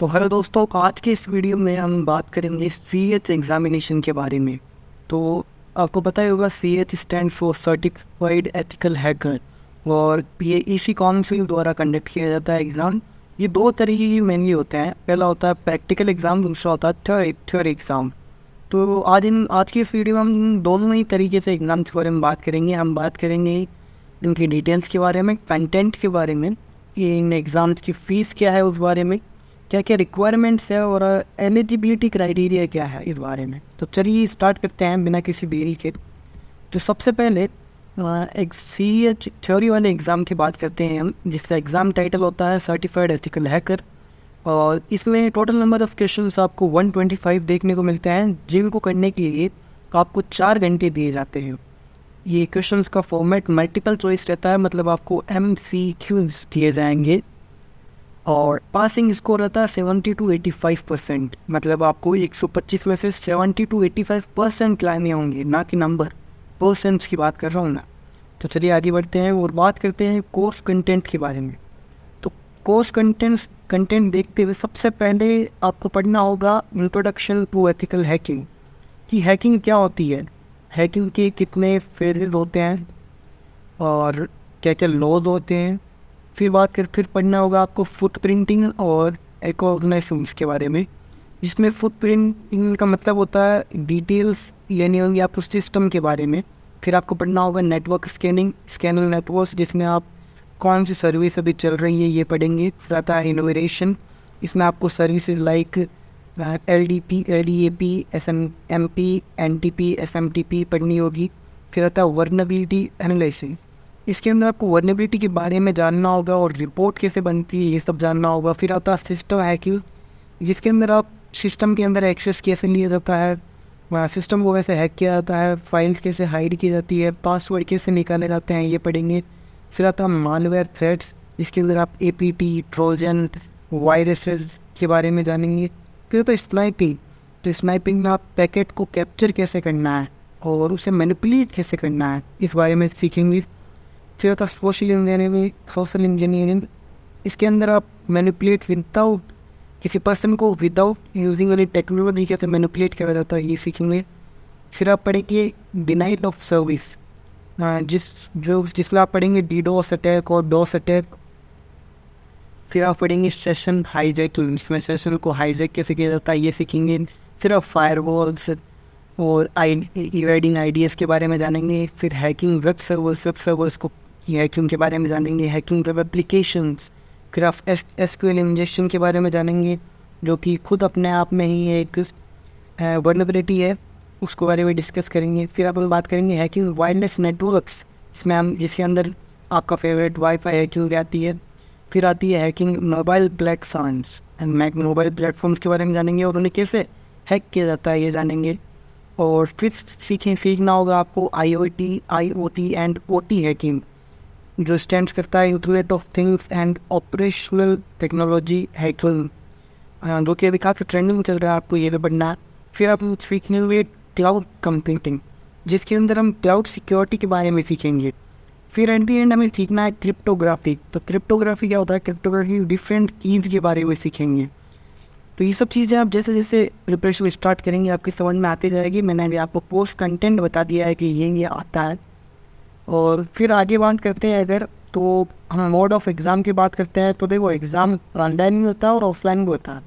तो हेलो दोस्तों, आज के इस वीडियो में हम बात करेंगे CH एग्ज़ामिनेशन के बारे में। तो आपको पता ही होगा CH stand for certified ethical hacker और ये इसी काउंसिल द्वारा कंडक्ट किया जाता है एग्ज़ाम। ये दो तरीके की मेनली होते हैं, पहला होता है प्रैक्टिकल एग्ज़ाम, दूसरा होता है थ्योरी एग्ज़ाम। तो आज की इस वीडियो में हम दोनों ही तरीके से एग्ज़ाम्स के बारे में बात करेंगे। हम बात करेंगे इनकी डिटेल्स के बारे में, कंटेंट के बारे में, कि इन एग्ज़ाम्स की फ़ीस क्या है, उस बारे में क्या क्या रिक्वायरमेंट्स है और एलिजिबिलिटी क्राइटेरिया क्या है इस बारे में। तो चलिए स्टार्ट करते हैं बिना किसी देरी के। तो सबसे पहले एक CH थ्योरी वाले एग्ज़ाम की बात करते हैं हम, जिसका एग्ज़ाम टाइटल होता है सर्टिफाइड एथिकल हैकर। और इसमें टोटल नंबर ऑफ़ क्वेश्चंस आपको 125 देखने को मिलते हैं, जिनको करने के लिए आपको 4 घंटे दिए जाते हैं। ये क्वेश्चंस का फॉर्मेट मल्टीपल चॉइस रहता है, मतलब आपको MCQs दिए जाएंगे और पासिंग स्कोर रहता है 70 to 85%। मतलब आपको 125 में से 70 to 85% लाने होंगे, ना कि नंबर, परसेंट्स की बात कर रहा हूँ ना। तो चलिए आगे बढ़ते हैं और बात करते हैं कोर्स कंटेंट के बारे में। तो कोर्स कंटेंट देखते हुए सबसे पहले आपको पढ़ना होगा इंट्रोडक्शन टू एथिकल हैकिंग, कि हैकिंग क्या होती है, हैकिंग के कितने फेजेस होते हैं और क्या क्या लॉज होते हैं। फिर पढ़ना होगा आपको फुटप्रिंटिंग और रिकॉग्निशंस के बारे में, जिसमें फुटप्रिंटिंग का मतलब होता है डिटेल्स लेनी होंगी आपको सिस्टम के बारे में। फिर आपको पढ़ना होगा नेटवर्क स्कैनर नेटवर्क, जिसमें आप कौन सी सर्विस अभी चल रही है ये पढ़ेंगे। फिर आता है इनोवेशन, इसमें आपको services like LDP, LDAP, SMP, NTP, SMTP पढ़नी होगी। फिर आता है वर्नेबिलिटी एनालिसिस, इसके अंदर आपको वर्नेबिलिटी के बारे में जानना होगा और रिपोर्ट कैसे बनती है ये सब जानना होगा। फिर आता है सिस्टम हैकिंग, जिसके अंदर आप सिस्टम के अंदर एक्सेस कैसे लिया जाता है, सिस्टम को कैसे हैक किया जाता है, फाइल्स कैसे हाइड की जाती है, पासवर्ड कैसे निकाले जाते हैं, ये पढ़ेंगे। फिर आता है मालवेयर थ्रेट्स, जिसके अंदर आप APT, ट्रोजन, वायरसेस के बारे में जानेंगे। फिर आता है स्नाइपिंग, तो स्नाइपिंग में आप पैकेट को कैप्चर कैसे करना है और उसे मैनिपुलेट कैसे करना है, इस बारे में सीखेंगे। फिर होता है सोशल इंजीनियरिंग, इसके अंदर आप मैनिपुलेट विदाउट किसी पर्सन को विदाउट यूजिंग एनी टेक्नोलॉजी कैसे मैनिपुलेट किया जाता है, ये सीखेंगे। फिर आप पढ़ेंगे डिनाइल ऑफ सर्विस, जिसमें आप पढ़ेंगे DDoS अटैक और DOS अटैक। फिर आप पढ़ेंगे सेशन हाईजैकिंग, इसमें सेशन को हाईजैक कैसे किया जाता है ये सीखेंगे। फिर आप फायरवॉल्स और इवेडिंग IDS के बारे में जानेंगे। फिर हैकिंग वेब सर्वर्स को हैकिंग के बारे में जानेंगे, हैकिंग वेब एप्लीकेशंस। फिर आप SQL इंजेक्शन के बारे में जानेंगे, जो कि खुद अपने आप में ही एक वर्नेबिलिटी है, उसके बारे में डिस्कस करेंगे। फिर आप बात करेंगे हैकिंग वायरलेस नेटवर्क्स, जिसके अंदर आपका फेवरेट वाईफाई हैकिंग आती है। फिर आती है hacking mobile platforms and mobile platforms के बारे में जानेंगे और उन्हें कैसे हैक किया जाता है ये जानेंगे। और फिर सीखना होगा आपको IoT एंड OT हैकिंग, जो स्टैंड करता है internet of things and operational technology hacking, जो कि अभी काफ़ी ट्रेंडिंग चल रहा है, आपको ये भी पढ़ना है। फिर आप सीखने हुए क्लाउड कंप्यूटिंग, जिसके अंदर हम क्लाउड सिक्योरिटी के बारे में सीखेंगे। फिर एट दी एंड हमें सीखना है क्रिप्टोग्राफी, तो क्रिप्टोग्राफी क्या होता है, क्रिप्टोग्राफी डिफरेंट कीज़ के बारे में सीखेंगे। तो ये सब चीज़ें आप जैसे जैसे प्रिपरेशन स्टार्ट करेंगे आपकी समझ में आती जाएगी। मैंने अभी आपको कोर्स कंटेंट बता दिया है कि ये आता है। और फिर आगे बात करते हैं, अगर तो हम मोड ऑफ एग्ज़ाम की बात करते हैं, तो देखो एग्ज़ाम ऑनलाइन भी होता है और ऑफलाइन भी होता है।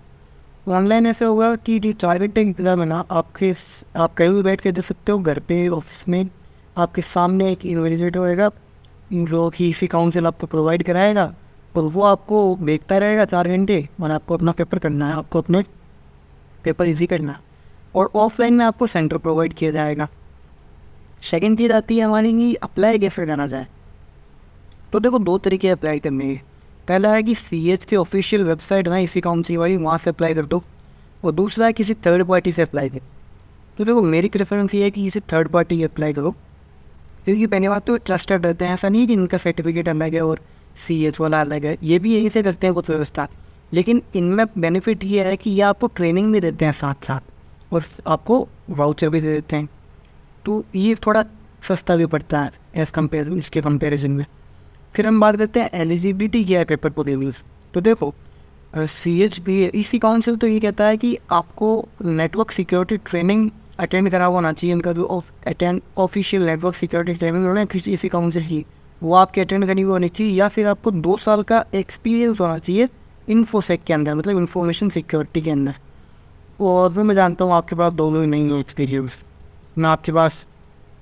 ऑनलाइन ऐसे होगा कि जो टारगेट एग्ज़ाम है ना, आप कहीं भी बैठ के दे सकते हो, घर पे, ऑफिस में। आपके सामने एक इन्विजिलेटर होएगा जो कि इसी काउंसिल आपको प्रोवाइड कराएगा, और वो आपको देखता रहेगा 4 घंटे, और आपको अपना पेपर करना है, आपको अपने पेपर इजी करना है। और ऑफलाइन में आपको सेंटर प्रोवाइड किया जाएगा। सेकंड चीज़ आती है हमारी कि अप्लाई कैसे करना जाए। तो देखो 2 तरीके अप्लाई करने के। पहला है कि CH की ऑफिशियल वेबसाइट है ना, इसी काउंसिल वाली, वहाँ से अप्लाई कर दो। और दूसरा है किसी थर्ड पार्टी से अप्लाई कर। तो देखो मेरी प्रेफरेंस ये है कि किसी थर्ड पार्टी अप्लाई करो, क्योंकि पहली बात तो ट्रस्टेड रहते हैं। ऐसा नहीं है कि इनका सर्टिफिकेट अलग है और CH वाला अलग है, ये भी यहीं से करते हैं कुछ व्यवस्था। लेकिन इनमें बेनिफिट ये है कि ये आपको ट्रेनिंग भी देते हैं साथ साथ, और आपको वाउचर भी दे देते हैं। तो ये थोड़ा सस्ता भी पड़ता है इसके कंपेरिजन में। फिर हम बात करते हैं एलिजिबिलिटी क्या है पेपर को देने। तो देखो CHPAC काउंसिल तो ये कहता है कि आपको नेटवर्क सिक्योरिटी ट्रेनिंग अटेंड करा हुआ होना चाहिए। इनका जो ऑफिशियल नेटवर्क सिक्योरिटी ट्रेनिंग होना है इसी काउंसिल की, वो आपके अटेंड करी हुई होनी चाहिए, या फिर आपको 2 साल का एक्सपीरियंस होना चाहिए इन्फोसेक के अंदर, मतलब इंफॉर्मेशन सिक्योरिटी के अंदर। और फिर मैं जानता हूँ आपके पास दोनों ही नहीं है एक्सपीरियंस, ना आपके पास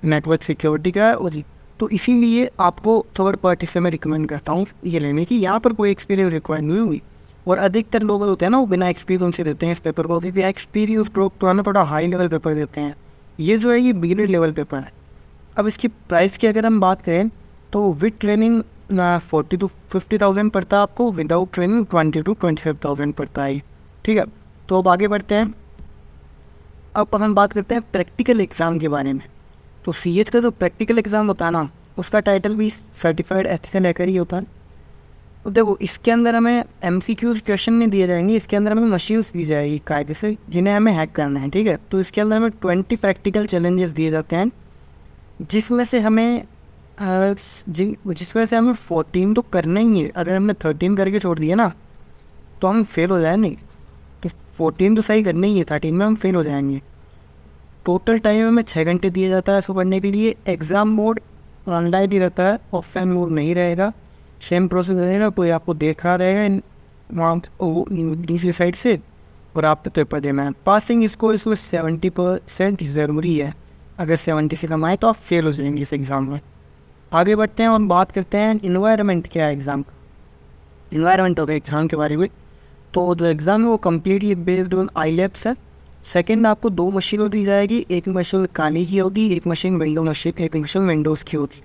नेटवर्क सिक्योरिटी का है और तो इसीलिए आपको थर्ड पार्टी से मैं रिकमेंड करता हूँ ये लेने की। यहाँ पर कोई एक्सपीरियंस रिक्वायर नहीं हुई, और अधिकतर लोग होते हैं ना वो बिना एक्सपीरियंस से देते हैं इस पेपर को, क्योंकि एक्सपीरियंस लोग तो है ना थोड़ा हाई लेवल पेपर देते हैं। ये जो है ये बिगिनर लेवल पेपर है। अब इसकी प्राइस की अगर हम बात करें तो विद ट्रेनिंग 40 to 50,000 पड़ता है आपको, विदाउट ट्रेनिंग 20 to 25,000 पड़ता है। ठीक है, तो अब आगे बढ़ते हैं। अब हम बात करते हैं प्रैक्टिकल एग्ज़ाम के बारे में। तो CH का जो प्रैक्टिकल एग्ज़ाम होता है ना, उसका टाइटल भी सर्टिफाइड एथिकल हैकर ही होता है। तो देखो इसके अंदर हमें MCQ क्वेश्चन नहीं दिए जाएंगे, इसके अंदर हमें मशीन्स दी जाएगी कायदे से जिन्हें हमें हैक करना है। ठीक है, तो इसके अंदर हमें 20 प्रैक्टिकल चैलेंजेस दिए जाते हैं, जिसमें से हमें 14 तो करना ही है। अगर हमने 13 करके छोड़ दिया ना तो हम फेल हो जाए, नहीं तो 14 तो सही करना ही है, 13 में हम फेल हो जाएंगे। टोटल टाइम हमें 6 घंटे दिया जाता है इसको पढ़ने के लिए। एग्ज़ाम मोड ऑनलाइन ही रहता है, ऑफलाइन मोड नहीं रहेगा। सेम प्रोसेस रहेगा, कोई आपको देख रहा रहेगा दूसरी साइड से, और आपको पेपर देना है। पासिंग स्कोर इसमें 70% ज़रूरी है, अगर 70 से कम आए तो आप फेल हो जाएंगे इस एग्ज़ाम में। आगे बढ़ते हैं और बात करते हैं इन्वायरमेंट क्या है एग्ज़ाम का। इन्वायरमेंट होगा एग्ज़ाम के बारे में। तो जो एग्ज़ाम है वो कम्प्लीटली बेस्ड ऑन ILABS है। सेकंड, आपको 2 मशीनों दी जाएगी, एक मशीन काली की होगी, एक मशीन विंडोज़ की होगी।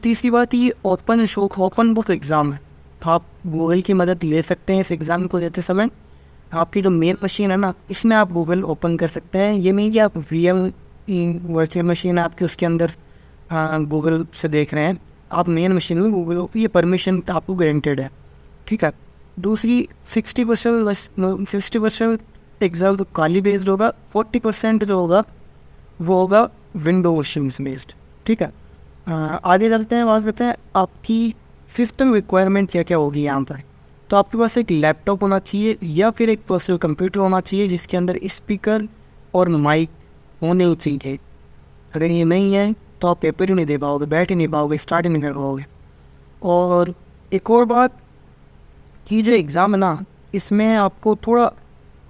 तीसरी बात, ये ओपन बुक एग्ज़ाम है, तो आप गूगल की मदद ले सकते हैं इस एग्ज़ाम को देते समय। आपकी जो मेन मशीन है ना, इसमें आप गूगल ओपन कर सकते हैं। ये नहीं कि आप VM वर्चुअल मशीन है आपकी, उसके अंदर गूगल से देख रहे हैं, आप मेन मशीन में गूगल, ये परमिशन आपको गारंटेड है। ठीक है, दूसरी 60% एग्ज़ाम तो काली बेस्ड होगा, 40% जो होगा वो होगा विंडो मशीन बेस्ड। ठीक है, आगे चलते हैं, बात करते हैं आपकी सिस्टम रिक्वायरमेंट क्या क्या होगी यहाँ पर। तो आपके पास एक लैपटॉप होना चाहिए या फिर एक पर्सनल कंप्यूटर होना चाहिए जिसके अंदर स्पीकर और माइक होने चाहिए। अगर ये नहीं है तो आप पेपर ही नहीं दे पाओगे, बैठ ही नहीं पाओगे, स्टार्ट ही नहीं कर पाओगे। और एक और बात कि जो एग्ज़ाम है ना, इसमें आपको थोड़ा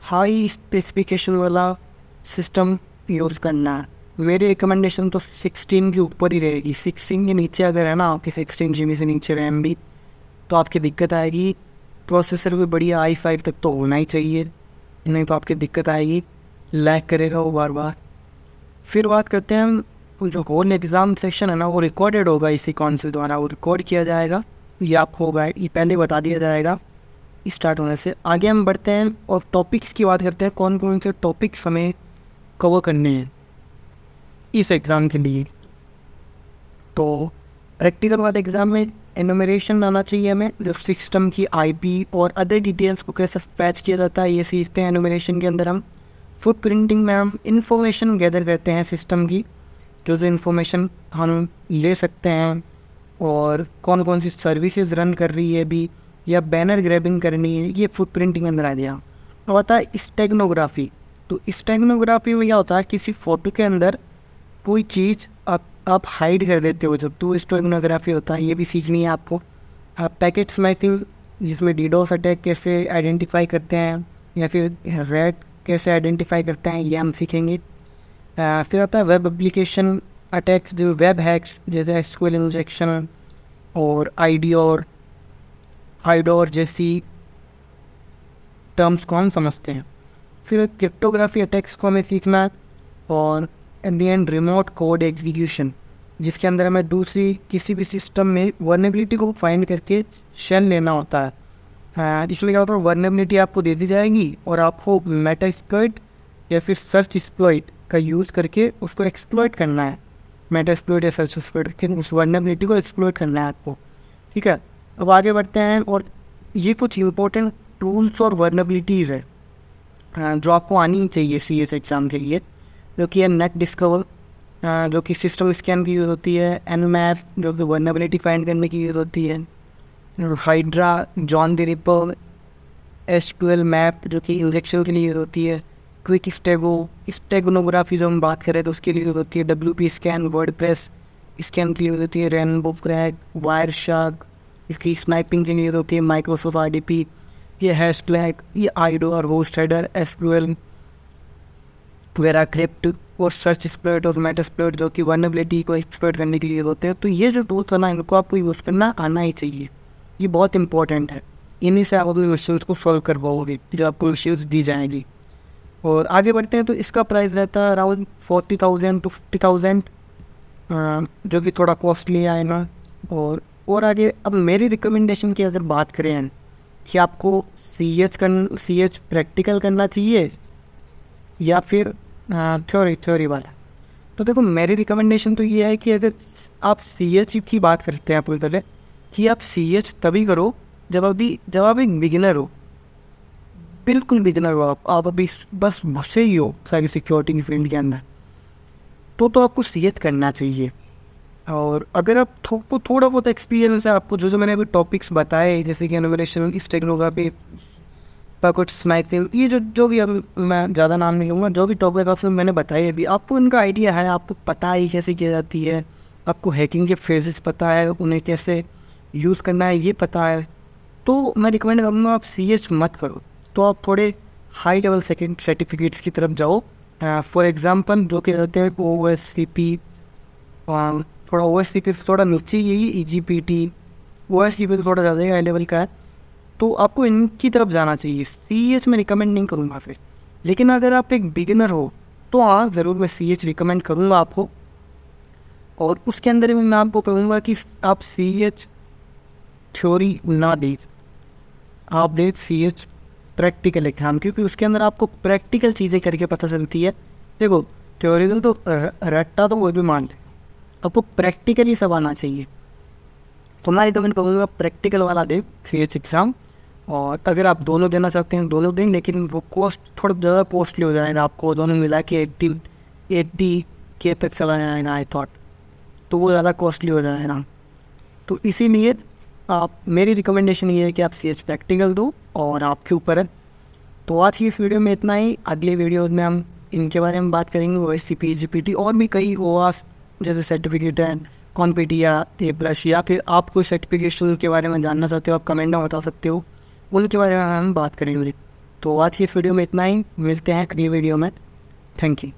हाई स्पेसिफिकेशन वाला सिस्टम यूज़ करना है। मेरी रिकमेंडेशन तो 16 के ऊपर ही रहेगी। 16 के नीचे अगर है ना आपकी 16 GB से नीचे रैम भी, तो आपकी दिक्कत आएगी। प्रोसेसर भी बढ़िया i5 तक तो होना ही चाहिए, नहीं तो आपकी दिक्कत आएगी, लैग करेगा वो बार बार। फिर बात करते हैं हम, जो होल एग्ज़ाम सेक्शन है ना वो रिकॉर्डेड होगा इसी काउंसिल द्वारा, वो रिकॉर्ड किया जाएगा। ये आपको होगा, ये पहले बता दिया जाएगा स्टार्ट होने से। आगे हम बढ़ते हैं और टॉपिक्स की बात करते हैं, कौन कौन से टॉपिक्स हमें कवर करने हैं इस एग्ज़ाम के लिए। तो प्रैक्टिकल वाले एग्ज़ाम में एनुमरेशन आना चाहिए हमें, जो सिस्टम की IP और अदर डिटेल्स को कैसे फैच किया जाता है ये सीखते हैं एनुमरेशन के अंदर हम। फुट प्रिंटिंग में हम इंफॉर्मेशन गैदर करते हैं सिस्टम की, जो इन्फॉर्मेशन हम ले सकते हैं, और कौन कौन सी सर्विसेज रन कर रही है अभी, या बैनर ग्रैबिंग करनी है, ये फुट प्रिंटिंग के अंदर आ गया। और होता है स्टेगनोग्राफी। तो स्टेगनोग्राफी में क्या होता है, किसी फ़ोटो के अंदर कोई चीज़ आप हाइड कर देते हो जब, तो स्टेगनोग्राफी होता है, ये भी सीखनी है आपको। पैकेट स्नाइपिंग, जिसमें DDoS अटैक कैसे आइडेंटिफाई करते हैं, या फिर रैट कैसे आइडेंटिफाई करते हैं, ये हम सीखेंगे। फिर आता है वेब एप्लीकेशन अटैक्स, जो वेब हैक्स जैसे SQL इंजेक्शन और IDOR जैसी टर्म्स को हम समझते हैं। फिर क्रिप्टोग्राफी अटैक्स को हमें सीखना है, और at the end remote code execution, जिसके अंदर हमें दूसरी किसी भी सिस्टम में वर्नेबिलिटी को फाइंड करके शेल लेना होता है। इसमें क्या होता है, वर्नेबिलिटी आपको दे दी जाएगी और आपको मेटास्प्लॉइट या फिर सर्च एक्सप्लॉइट का यूज़ करके उसको एक्सप्लॉइट करना है। मेटास्प्लॉइट या सर्च एक्सप्लॉइट के उस वर्नेबिलिटी को एक्सप्लॉइट करना है आपको। ठीक है, अब आगे बढ़ते हैं, और ये कुछ इंपॉर्टेंट टूल्स और वर्नेबिलिटीज़ है जो आपको आनी चाहिए CS एग्ज़ाम के लिए, जो कि है नेट डिस्कवर, जो कि सिस्टम स्कैन की यूज़ होती है, Nmap जो कि वर्नेबिलिटी फाइंड करने की यूज़ होती है, hydra, John the ripper, SQL map जो कि इंजेक्शन के लिए यूज़ होती है, क्विक स्टेगोनोग्राफी जो हम बात करें तो उसके लिए यूज़ होती है, WP स्कैन, वर्डप्रेस स्कैन के लिए यूज़ होती है, रेनबो क्रैक, वायर शार्क इसकी स्नाइपिंग के लिए यूज़ होती है, माइक्रोसॉफ्ट RDP, ये हैशटैग, ये आइडो और होस्ट हेडर, SQL वेराक्रिप्ट और सर्च एक्सप्लॉइट और मेटास्प्लॉइट जो कि वल्नरेबिलिटी को एक्सप्लॉइट करने के लिए होते हैं। तो ये जो टूल्स है ना, इनको आपको यूज़ करना आना ही चाहिए, ये बहुत इंपॉर्टेंट है। इन्हीं से आप अपने इश्यूज़ को सॉल्व कर पाओगे जो आपको इश्यूज़ दी जाएंगी। और आगे बढ़ते हैं तो इसका प्राइस रहता है अराउंड 40,000 to 50,000, जो कि थोड़ा कॉस्टली आएगा। और आगे अब मेरी रिकमेंडेशन की अगर बात करें कि आपको CH प्रैक्टिकल करना चाहिए या फिर थ्योरी वाला, तो देखो मेरी रिकमेंडेशन तो ये है कि अगर आप CH की बात करते हैं पूरी तरह कि आप CH तभी करो जब आप एक बिगिनर हो, बिल्कुल बिगिनर हो, आप अभी बस घुसे ही हो सारी सिक्योरिटी की फील्ड के अंदर, तो आपको CH करना चाहिए। और अगर आप थोड़ा बहुत एक्सपीरियंस है आपको, जो मैंने अभी टॉपिक्स बताए जैसे कि एनुमरेशन, स्टेगनोग्राफी, पैकेट स्नाइपिंग, ये जो भी, अब मैं ज़्यादा नाम नहीं लूँगा, जो भी टॉपिक आपसे मैंने बताए अभी आपको इनका आइडिया है, आपको पता है कैसे की जाती है, आपको हैकिंग के फेजेस पता है, उन्हें कैसे यूज़ करना है ये पता है, तो मैं रिकमेंड करूँगा आप CH मत करो, तो आप थोड़े हाई लेवल सर्टिफिकेट्स की तरफ जाओ। फॉर एग्ज़ाम्पल जो कि रहते हैं OSCP, थोड़ा OSCP से थोड़ा नीचे यही EGPT, OSCP से थोड़ा ज़्यादा हाई लेवल का है, तो आपको इनकी तरफ जाना चाहिए। CH में रिकमेंड नहीं करूँगा फिर, लेकिन अगर आप एक बिगिनर हो तो हाँ ज़रूर मैं CH रिकमेंड करूँगा आपको। और उसके अंदर में मैं आपको कहूँगा कि आप CH थ्योरी ना दें, आप दें CH प्रैक्टिकल एग्जाम, क्योंकि उसके अंदर आपको प्रैक्टिकल चीज़ें करके पता चलती है। देखो थ्योरिकल तो रट्टा तो वो भी मान ले, आपको प्रैक्टिकली सब आना चाहिए, तो मैं रिकमेंड करूँगा प्रैक्टिकल वाला दे CH एग्ज़ाम। और अगर आप दोनों देना चाहते हैं दोनों दें, लेकिन वो कॉस्ट थोड़ा ज़्यादा कॉस्टली हो जाएगा, आपको दोनों मिला के 80K तक चला जाएगा आई थॉट, तो वो ज़्यादा कॉस्टली हो जाएगा। तो इसीलिए आप, मेरी रिकमेंडेशन ये है कि आप CH प्रैक्टिकल दो और आपके ऊपर है। तो आज की इस वीडियो में इतना ही, अगले वीडियो में हम इनके बारे में बात करेंगे, OSCP, EGPT और भी कई OWASP जैसे सर्टिफिकेट हैं, CONPT या A+, या फिर आप कोई सर्टिफिकेशन के बारे में जानना चाहते हो आप कमेंट में बता सकते हो, उनके बारे में हम बात करेंगे। तो आज की इस वीडियो में इतना ही, मिलते हैं अगली वीडियो में। Thank you.